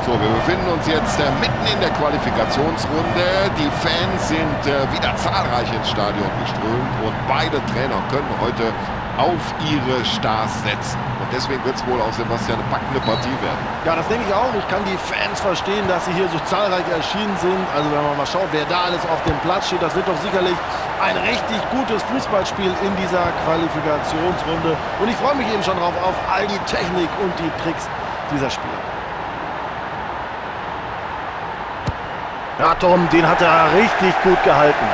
So, wir befinden uns jetzt mitten in der Qualifikationsrunde. Die Fans sind wieder zahlreich ins Stadion geströmt und beide Trainer können heute auf ihre Stars setzen. Und deswegen wird es wohl auch, Sebastian, eine packende Partie werden. Ja, das denke ich auch. Ich kann die Fans verstehen, dass sie hier so zahlreich erschienen sind. Also wenn man mal schaut, wer da alles auf dem Platz steht, das wird doch sicherlich ein richtig gutes Fußballspiel in dieser Qualifikationsrunde. Und ich freue mich eben schon drauf auf all die Technik und die Tricks dieser Spieler. Ja, Tom, den hat er richtig gut gehalten.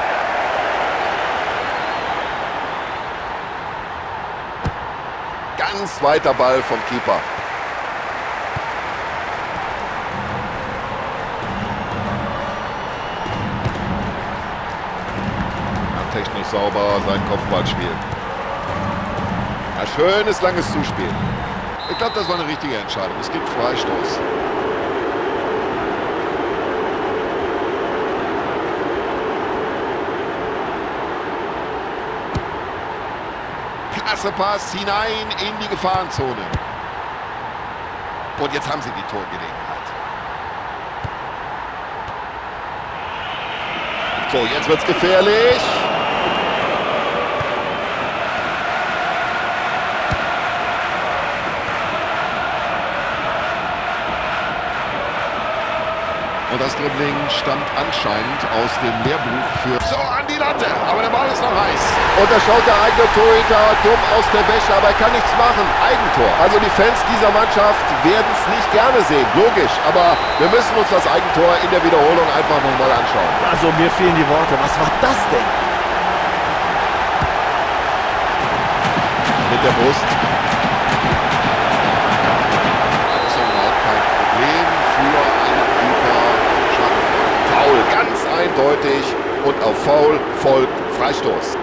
Ganz weiter Ball vom Keeper. Ja, technisch sauber sein Kopfballspiel. Ja, schönes, langes Zuspiel. Ich glaube, das war eine richtige Entscheidung. Es gibt Freistoß. Klasse Pass hinein in die Gefahrenzone. Und jetzt haben sie die Torgelegenheit. So, jetzt wird's gefährlich. Und das Dribbling stammt anscheinend aus dem Lehrbuch für... So, an die Latte, aber der Ball ist noch heiß. Und da schaut der eigene Torhüter dumm aus der Wäsche, aber er kann nichts machen. Eigentor. Also die Fans dieser Mannschaft werden es nicht gerne sehen, logisch. Aber wir müssen uns das Eigentor in der Wiederholung einfach nochmal anschauen. Also mir fehlen die Worte. Was war das denn? Mit der Brust. Das ist überhaupt kein Problem für einen Keeper. Foul, ganz eindeutig. Und auf Foul folgt Freistoß.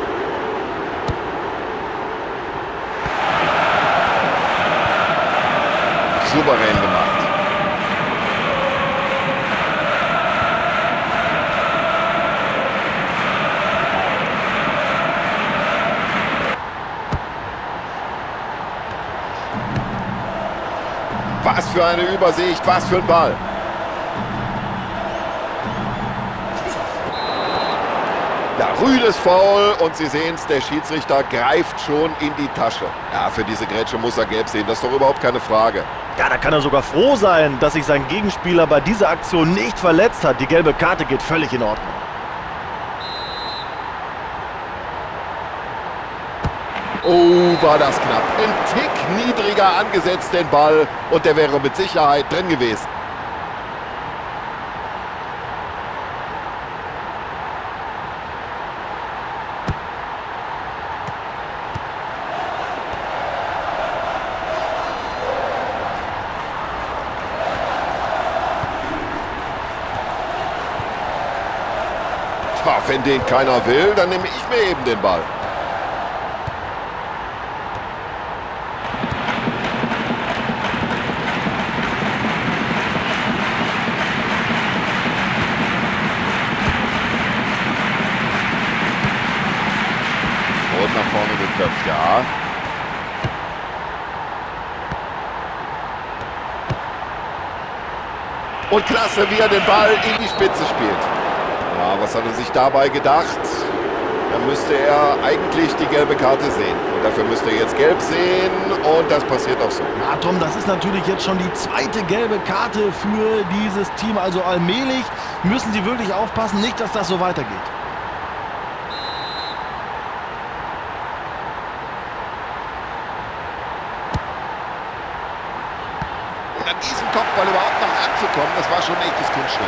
Souverän gemacht. Was für eine Übersicht, was für ein Ball. Ja, rüdes Foul und Sie sehen es, der Schiedsrichter greift schon in die Tasche. Ja, für diese Grätsche muss er gelb sehen, das ist doch überhaupt keine Frage. Ja, da kann er sogar froh sein, dass sich sein Gegenspieler bei dieser Aktion nicht verletzt hat. Die gelbe Karte geht völlig in Ordnung. Oh, war das knapp. Ein Tick niedriger angesetzt den Ball und der wäre mit Sicherheit drin gewesen. Wenn den keiner will, dann nehme ich mir eben den Ball. Und nach vorne geköpft, ja. Und klasse, wie er den Ball in die Spitze spielt. Ja, was hat er sich dabei gedacht? Da müsste er eigentlich die gelbe Karte sehen. Und dafür müsste er jetzt gelb sehen. Und das passiert auch so. Ja, Tom, das ist natürlich jetzt schon die zweite gelbe Karte für dieses Team. Also allmählich müssen sie wirklich aufpassen, nicht, dass das so weitergeht. Und an diesem Kopfball überhaupt noch anzukommen, das war schon ein echtes Kunststück.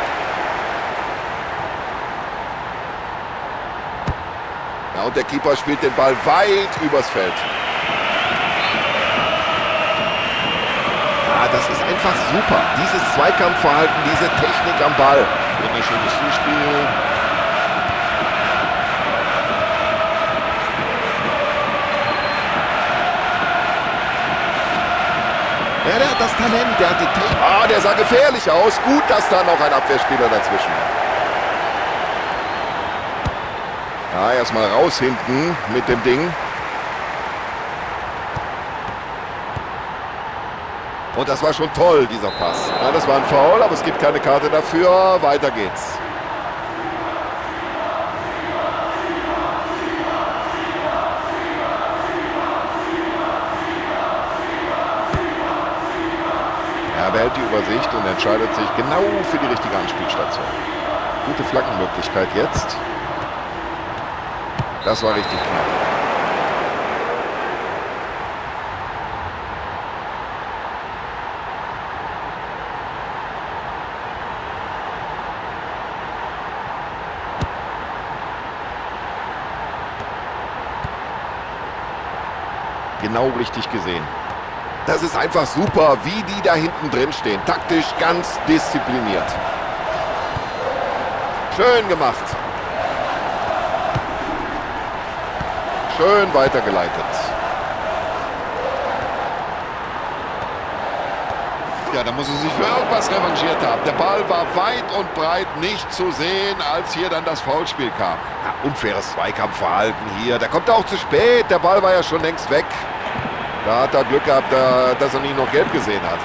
Ja, und der Keeper spielt den Ball weit übers Feld. Ja, das ist einfach super. Dieses Zweikampfverhalten, diese Technik am Ball. Wunderschönes Zuspiel. Ja, der hat das Talent, der hat die Technik. Ah, der sah gefährlich aus. Gut, dass da noch ein Abwehrspieler dazwischen war. Ja, erstmal raus hinten mit dem Ding. Und das war schon toll, dieser Pass. Ja, das war ein Foul, aber es gibt keine Karte dafür. Weiter geht's. Er behält die Übersicht und entscheidet sich genau für die richtige Anspielstation. Gute Flankenmöglichkeit jetzt. Das war richtig knapp. Genau richtig gesehen. Das ist einfach super, wie die da hinten drin stehen. Taktisch ganz diszipliniert. Schön gemacht. Schön weitergeleitet. Ja, da muss er sich für irgendwas revanchiert haben. Der Ball war weit und breit nicht zu sehen, als hier dann das Foulspiel kam. Ja, unfaires Zweikampfverhalten hier. Der kommt auch zu spät. Der Ball war ja schon längst weg. Da hat er Glück gehabt, dass er nicht noch gelb gesehen hat.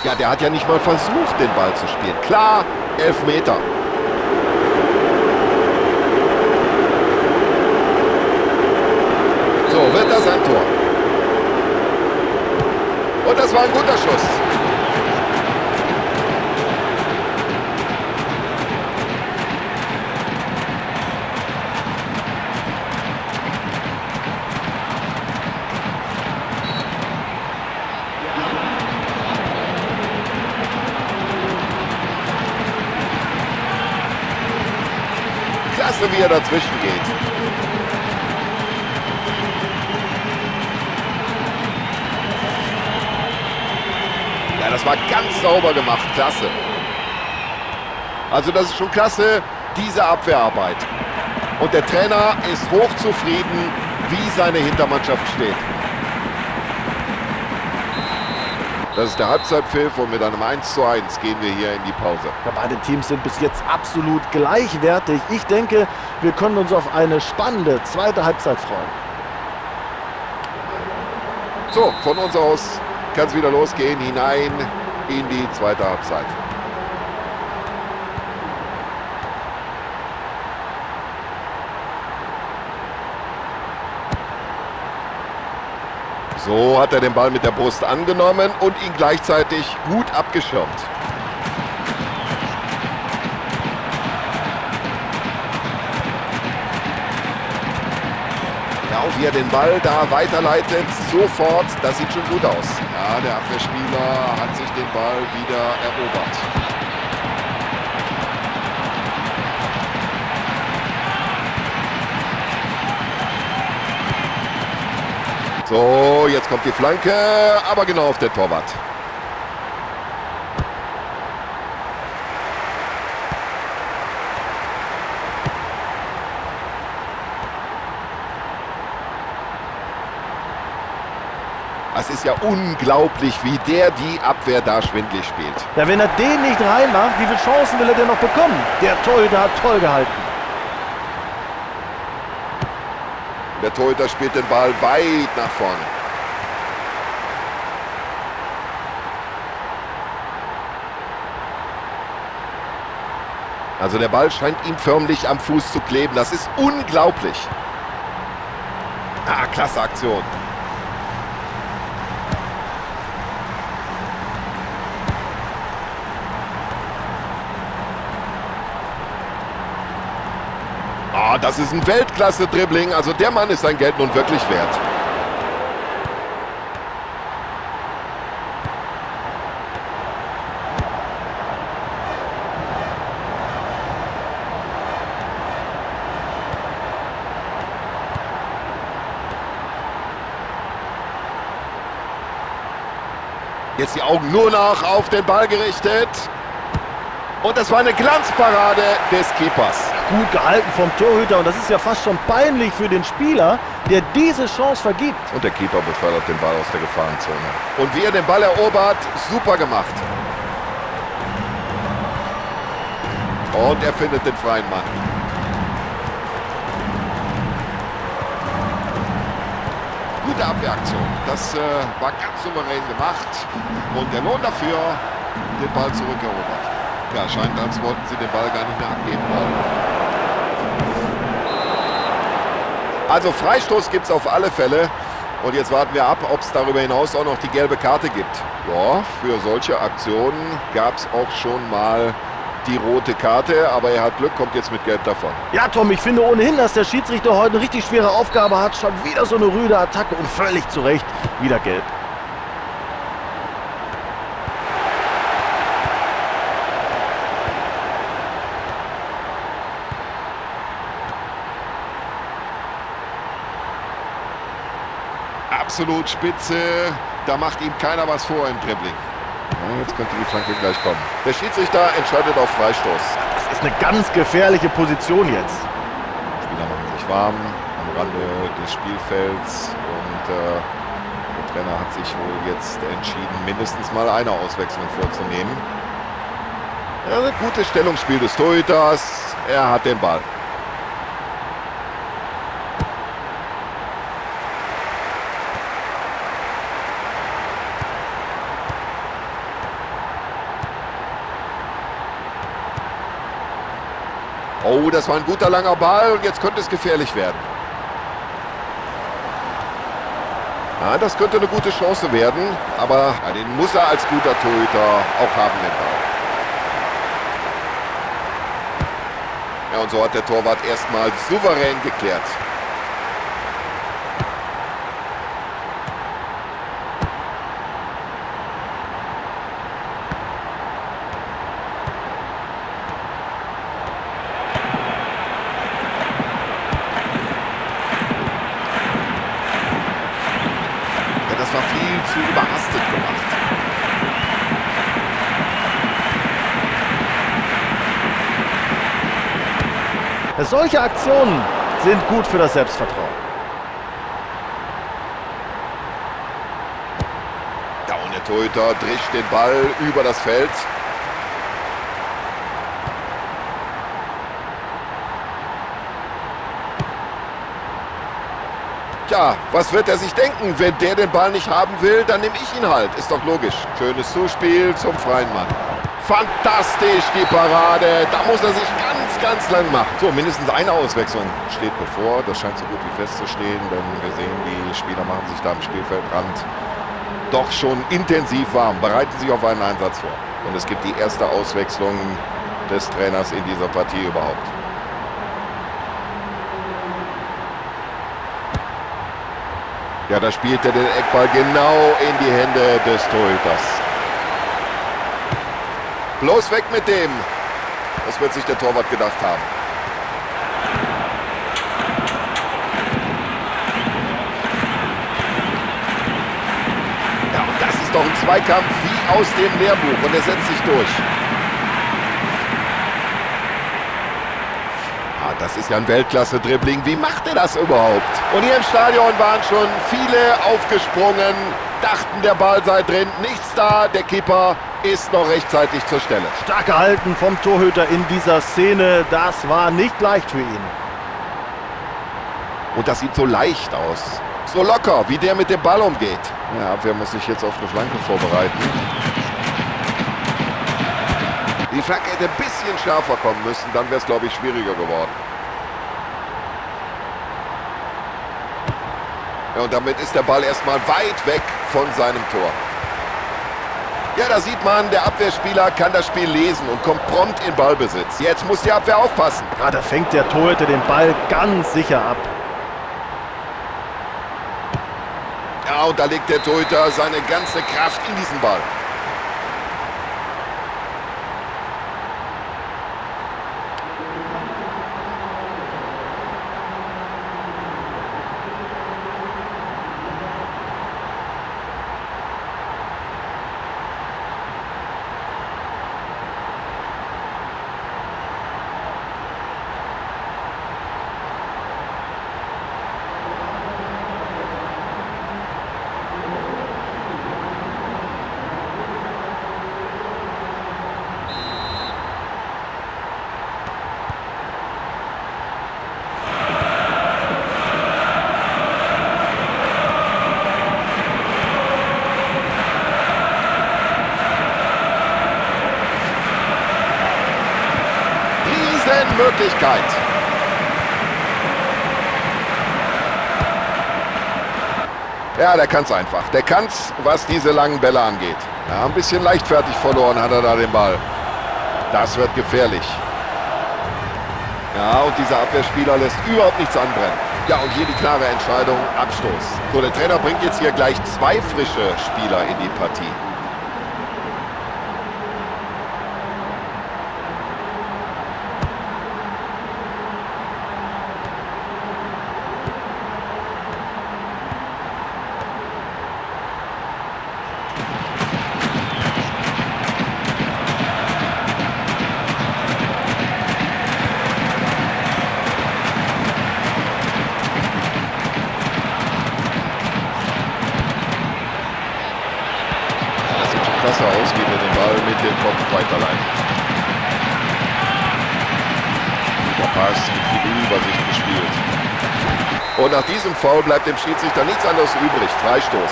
Ja, der hat ja nicht mal versucht, den Ball zu spielen. Klar, 11 Meter. So, wird das ein Tor. Und das war ein guter Schuss. Klasse, wie er dazwischen geht. Ja, das war ganz sauber gemacht. Klasse. Also das ist schon klasse, diese Abwehrarbeit. Und der Trainer ist hochzufrieden, wie seine Hintermannschaft steht. Das ist der Halbzeitpfiff und mit einem 1:1 gehen wir hier in die Pause. Ja, beide Teams sind bis jetzt absolut gleichwertig. Ich denke, wir können uns auf eine spannende zweite Halbzeit freuen. So, von uns aus kann es wieder losgehen, hinein in die zweite Halbzeit. So hat er den Ball mit der Brust angenommen und ihn gleichzeitig gut abgeschirmt. Ja, auch wie er den Ball da weiterleitet, sofort, das sieht schon gut aus. Ja, der Abwehrspieler hat sich den Ball wieder erobert. So, jetzt kommt die Flanke, aber genau auf den Torwart. Es ist ja unglaublich, wie der die Abwehr da schwindlig spielt. Ja, wenn er den nicht reinmacht, wie viele Chancen will er denn noch bekommen? Der Torhüter hat toll gehalten. Der Torhüter spielt den Ball weit nach vorne. Also der Ball scheint ihm förmlich am Fuß zu kleben. Das ist unglaublich. Ah, klasse Aktion. Ah, das ist ein Weltklasse-Dribbling. Also der Mann ist sein Geld nun wirklich wert. Jetzt die Augen nur noch auf den Ball gerichtet. Und das war eine Glanzparade des Keepers. Gut gehalten vom Torhüter und das ist ja fast schon peinlich für den Spieler, der diese Chance vergibt. Und der Keeper befördert den Ball aus der Gefahrenzone. Und wie er den Ball erobert, super gemacht. Und er findet den freien Mann. gute Abwehraktion. Das war ganz souverän gemacht. Und der Lohn dafür, den Ball zurückerobert. Ja, scheint, als wollten sie den Ball gar nicht mehr abgeben wollen. Also Freistoß gibt es auf alle Fälle. Und jetzt warten wir ab, ob es darüber hinaus auch noch die gelbe Karte gibt. Ja, für solche Aktionen gab es auch schon mal die rote Karte, aber er hat Glück, kommt jetzt mit Gelb davon. Ja, Tom, ich finde ohnehin, dass der Schiedsrichter heute eine richtig schwere Aufgabe hat. Schon wieder so eine rüde Attacke und völlig zu Recht wieder Gelb. Absolut spitze, da macht ihm keiner was vor im Dribbling. Ja, jetzt könnte die Flanke gleich kommen. Der Schiedsrichter entscheidet auf Freistoß. Das ist eine ganz gefährliche Position jetzt. Die Spieler machen sich warm am Rande des Spielfelds und der Trainer hat sich wohl jetzt entschieden, mindestens mal eine Auswechslung vorzunehmen. Ja, ein gutes Stellungsspiel des Torhüters. Er hat den Ball. Oh, das war ein guter langer Ball und jetzt könnte es gefährlich werden. Ja, das könnte eine gute Chance werden, aber ja, den muss er als guter Torhüter auch haben, den Ball. Ja, und so hat der Torwart erstmal souverän geklärt. Das war viel zu überhastet gemacht. Solche Aktionen sind gut für das Selbstvertrauen. Ja, und der Torhüter drischt den Ball über das Feld. Tja, was wird er sich denken? Wenn der den Ball nicht haben will, dann nehme ich ihn halt. Ist doch logisch. Schönes Zuspiel zum freien Mann. Fantastisch, die Parade. Da muss er sich ganz lang machen. So, mindestens eine Auswechslung steht bevor. Das scheint so gut wie festzustehen, denn wir sehen, die Spieler machen sich da am Spielfeldrand doch schon intensiv warm, bereiten sich auf einen Einsatz vor. Und es gibt die erste Auswechslung des Trainers in dieser Partie überhaupt. Ja, da spielt er den Eckball genau in die Hände des Torhüters. Bloß weg mit dem. Das wird sich der Torwart gedacht haben. Ja, und das ist doch ein Zweikampf wie aus dem Lehrbuch. Und er setzt sich durch. Das ist ja ein Weltklasse-Dribbling. Wie macht er das überhaupt? Und hier im Stadion waren schon viele aufgesprungen, dachten, der Ball sei drin. Nichts da, der Keeper ist noch rechtzeitig zur Stelle. Stark gehalten vom Torhüter in dieser Szene. Das war nicht leicht für ihn. Und das sieht so leicht aus. So locker, wie der mit dem Ball umgeht. Ja, Abwehr muss sich jetzt auf eine Flanke vorbereiten. Die Flanke hätte ein bisschen schärfer kommen müssen, dann wäre es, glaube ich, schwieriger geworden. Ja, und damit ist der Ball erstmal weit weg von seinem Tor. Ja, da sieht man, der Abwehrspieler kann das Spiel lesen und kommt prompt in Ballbesitz. Jetzt muss die Abwehr aufpassen. Ja, da fängt der Torhüter den Ball ganz sicher ab. Ja, und da legt der Torhüter seine ganze Kraft in diesen Ball. Möglichkeit. Ja, der kann's einfach. Der kann's, was diese langen Bälle angeht. Ja, ein bisschen leichtfertig verloren hat er da den Ball. Das wird gefährlich. Ja, und dieser Abwehrspieler lässt überhaupt nichts anbrennen. Ja, und hier die klare Entscheidung, Abstoß. So, der Trainer bringt jetzt hier gleich 2 frische Spieler in die Partie. Klasse aus, wie wir den Ball mit dem Kopf weiterleiten. Der Pass mit viel Übersicht gespielt. Und nach diesem Foul bleibt dem Schiedsrichter nichts anderes übrig. Freistoß.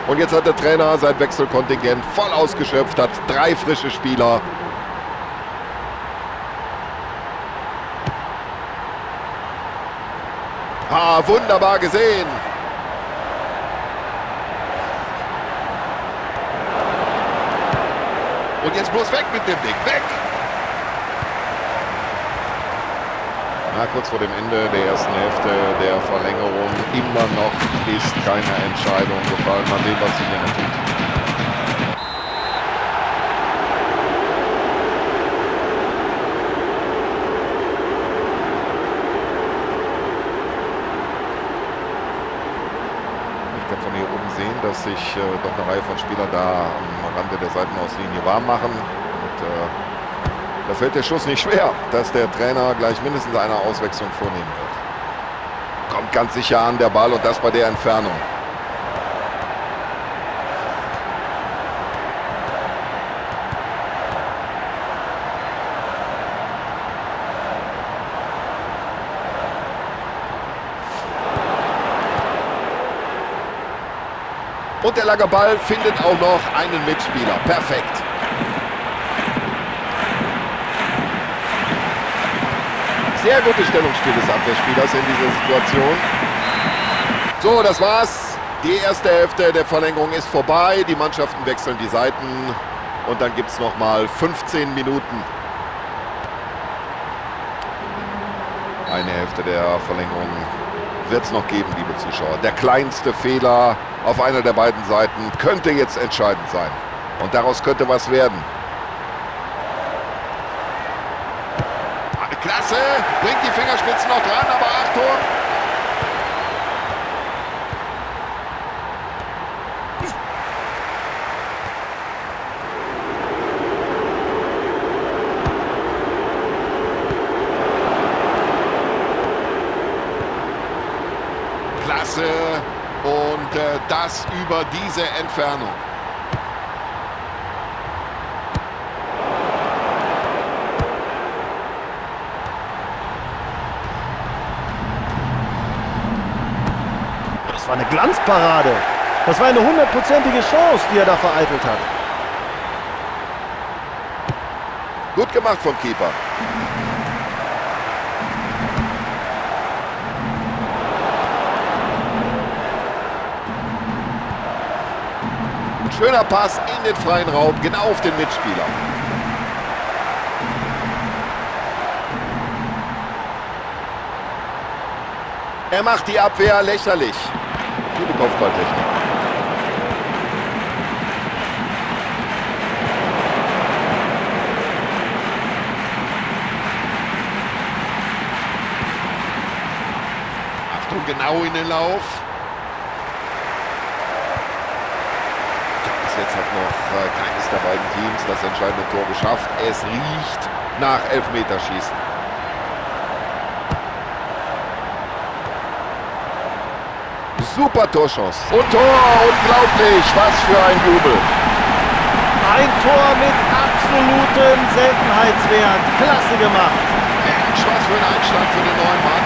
Und jetzt hat der Trainer sein Wechselkontingent voll ausgeschöpft, hat 3 frische Spieler. Ah, wunderbar gesehen. Und jetzt bloß weg mit dem Ding, weg! Na, kurz vor dem Ende der ersten Hälfte der Verlängerung. Immer noch ist keine Entscheidung gefallen. Mal sehen, was sich hier noch tut. Ich kann von hier oben sehen, dass sich doch eine Reihe von Spielern da am Rande der Seitenauslinie warm machen. Und da fällt der Schuss nicht schwer, dass der Trainer gleich mindestens eine Auswechslung vornehmen wird. Kommt ganz sicher an der Ball und das bei der Entfernung. Und der lange Ball findet auch noch einen Mitspieler. Perfekt. Sehr gutes Stellungsspiel des Abwehrspielers in dieser Situation. So, das war's. Die erste Hälfte der Verlängerung ist vorbei. Die Mannschaften wechseln die Seiten. Und dann gibt es nochmal 15 Minuten. Eine Hälfte der Verlängerung wird es noch geben, liebe Zuschauer. Der kleinste Fehler auf einer der beiden Seiten könnte jetzt entscheidend sein. Und daraus könnte was werden. Klasse, bringt die Fingerspitzen noch dran, aber Achtung. Klasse und das über diese Entfernung. Das war eine Glanzparade. Das war eine 100%ige Chance, die er da vereitelt hat. Gut gemacht vom Keeper. Schöner Pass in den freien Raum, genau auf den Mitspieler. Er macht die Abwehr lächerlich. Gute Kopfballtechnik. Achtung, genau in den Lauf. Bis jetzt hat noch keines der beiden Teams das entscheidende Tor geschafft. Es riecht nach Elfmeterschießen. Super Torchance. Und Tor, unglaublich. Was für ein Jubel. Ein Tor mit absolutem Seltenheitswert. Klasse gemacht. Mensch, was für ein Einschlag für den neuen Mann.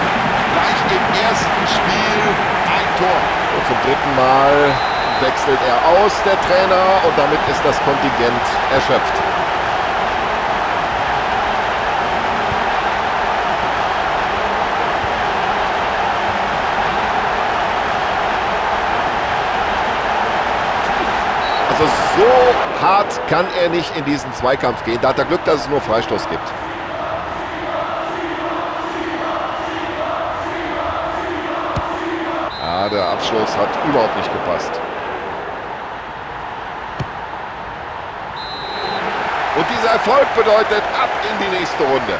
Gleich im ersten Spiel ein Tor. Und zum 3. Mal wechselt er aus, der Trainer. Und damit ist das Kontingent erschöpft. so hart kann er nicht in diesen Zweikampf gehen. Da hat er Glück, dass es nur Freistoß gibt. Ja, der Abschluss hat überhaupt nicht gepasst. Und dieser Erfolg bedeutet ab in die nächste Runde.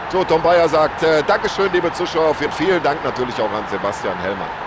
So, Tom Bayer sagt, Dankeschön, liebe Zuschauer. Vielen Dank natürlich auch an Sebastian Hellmann.